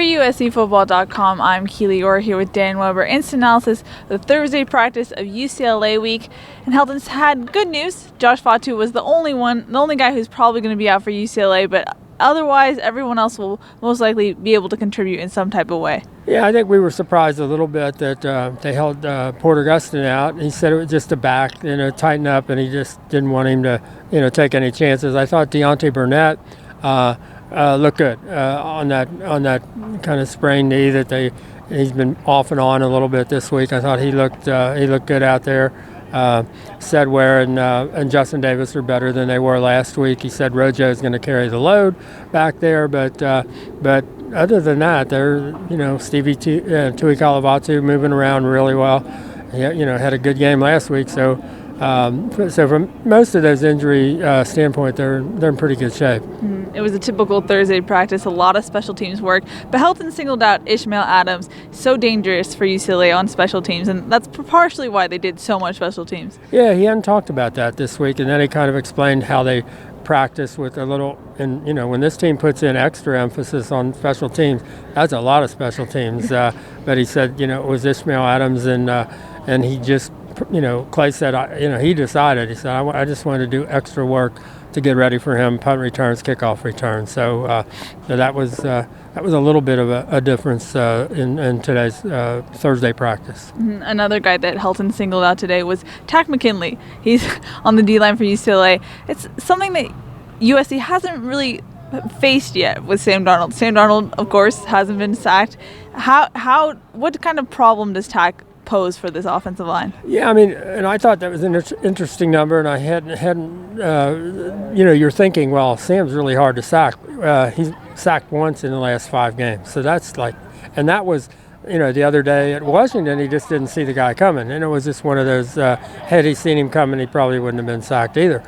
For USCFootball.com, I'm Keely Eure here with Dan Weber. Instant analysis of the Thursday practice of UCLA week. And Helton's had good news. Josh Fatu was the only guy who's probably going to be out for UCLA, but otherwise everyone else will most likely be able to contribute in some type of way. Yeah, I think we were surprised a little bit that they held Porter Gustin out. He said it was just a back, tighten up, and he just didn't want him to, take any chances. I thought Deontay Burnett looked good on that kind of sprained knee that he's been off and on a little bit this week. I thought he looked good out there. Said Ware and Justin Davis are better than they were last week. He said Rojo is going to carry the load back there, but other than that, they're Stevie Tui Kalavatu moving around really well. He, had a good game last week, so from most of those injury standpoint, they're in pretty good shape. It was a typical Thursday practice, a lot of special teams work, but Helton singled out Ishmael Adams, so dangerous for UCLA on special teams, and that's partially why they did so much special teams. Yeah, he hadn't talked about that this week, and then he kind of explained how they practice with a little, and when this team puts in extra emphasis on special teams, that's a lot of special teams. But he said, it was Ishmael Adams, and he just, Clay said, he decided. He said, I just wanted to do extra work to get ready for him, punt returns, kickoff returns. So that was a little bit of a difference in today's Thursday practice. Another guy that Helton singled out today was Tack McKinley. He's on the D Line for UCLA. It's something that USC hasn't really faced yet with Sam Darnold. Sam Darnold, of course, hasn't been sacked. What kind of problem does Tack pose for this offensive line? Yeah, and I thought that was an interesting number, and I hadn't you're thinking, well, Sam's really hard to sack. He's sacked once in the last 5 games, so that's and that was, the other day at Washington, he just didn't see the guy coming, and it was just one of those, had he seen him coming, he probably wouldn't have been sacked either.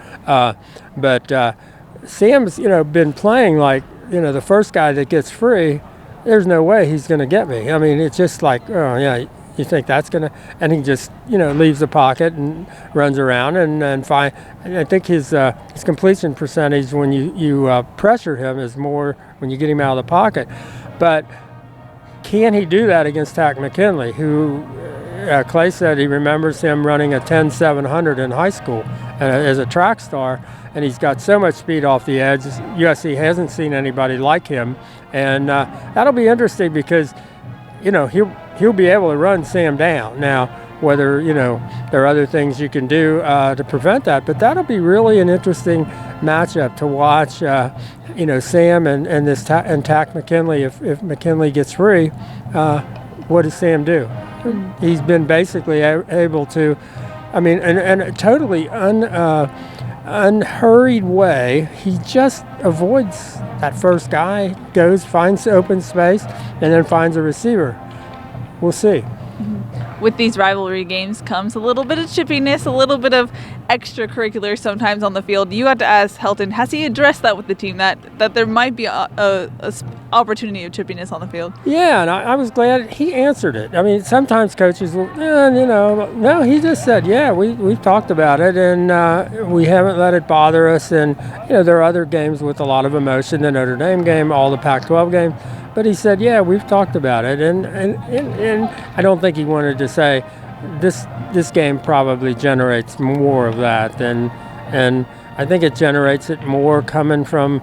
But Sam's, been playing like, the first guy that gets free, there's no way he's going to get me. It's just like, oh, yeah, you think that's going to, and he just, leaves the pocket and runs around and find. And I think his completion percentage when you pressure him is more when you get him out of the pocket. But can he do that against Tack McKinley, who Clay said he remembers him running a 10.700 in high school as a track star, and he's got so much speed off the edge. USC hasn't seen anybody like him, and that'll be interesting because, he'll be able to run Sam down. Now, whether, there are other things you can do to prevent that, but that'll be really an interesting matchup to watch, Sam and Tack McKinley. If McKinley gets free, what does Sam do? He's been basically able to, in a totally unhurried way, he just avoids that first guy, goes, finds open space, and then finds a receiver. We'll see. With these rivalry games comes a little bit of chippiness, a little bit of extracurricular sometimes on the field. You have to ask Helton, has he addressed that with the team, that there might be a opportunity of chippiness on the field? Yeah, and I was glad he answered it. Sometimes coaches will, no, he just said, yeah, we've talked about it, and we haven't let it bother us. And, there are other games with a lot of emotion, the Notre Dame game, all the Pac-12 games. But he said, yeah, we've talked about it. And I don't think he wanted to say this game probably generates more of that and I think it generates it more coming from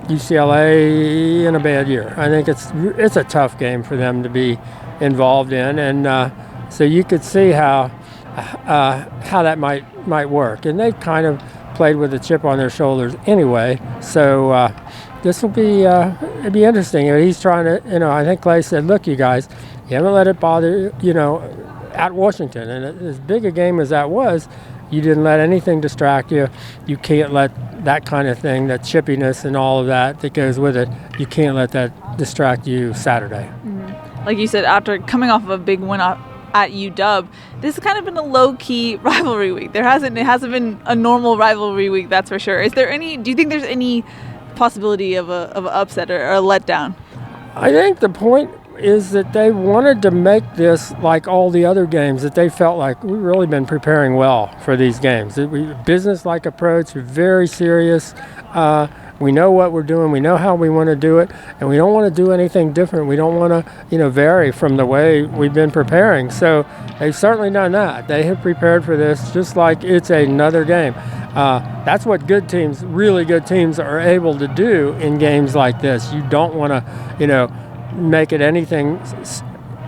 UCLA in a bad year. I think it's a tough game for them to be involved in, and so you could see how that might work. And they've kind of played with a chip on their shoulders anyway, so this will be it'd be interesting. He's trying to, I think Clay said, look, you guys, you haven't let it bother, at Washington, and as big a game as that was, you didn't let anything distract you. You can't let that kind of thing, that chippiness and all of that goes with it, you can't let that distract you Saturday. Like you said, after coming off of a big win at UW, this has kind of been a low-key rivalry week. It hasn't been a normal rivalry week, that's for sure. Do you think there's any possibility of an upset or a letdown? I think the point is that they wanted to make this like all the other games, that they felt like we've really been preparing well for these games. Business-like approach, very serious. We know what we're doing. We know how we want to do it, and we don't want to do anything different. We don't want to, vary from the way we've been preparing. So they've certainly done that. They have prepared for this just like it's another game. That's what good teams, really good teams, are able to do in games like this. You don't want to, make it anything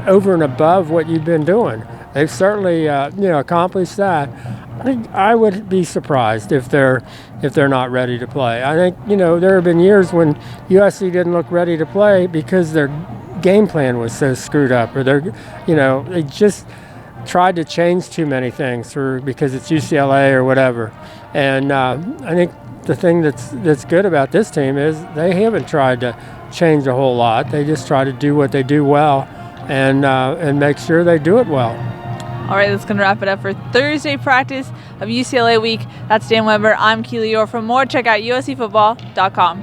over and above what you've been doing. They've certainly, accomplished that. I would be surprised if they're not ready to play. I think, there have been years when USC didn't look ready to play because their game plan was so screwed up, or they just tried to change too many things because it's UCLA or whatever. And I think the thing that's good about this team is they haven't tried to change a whole lot. They just try to do what they do well and make sure they do it well. All right, that's going to wrap it up for Thursday practice of UCLA week. That's Dan Weber. I'm Keely Eure. For more, check out uscfootball.com.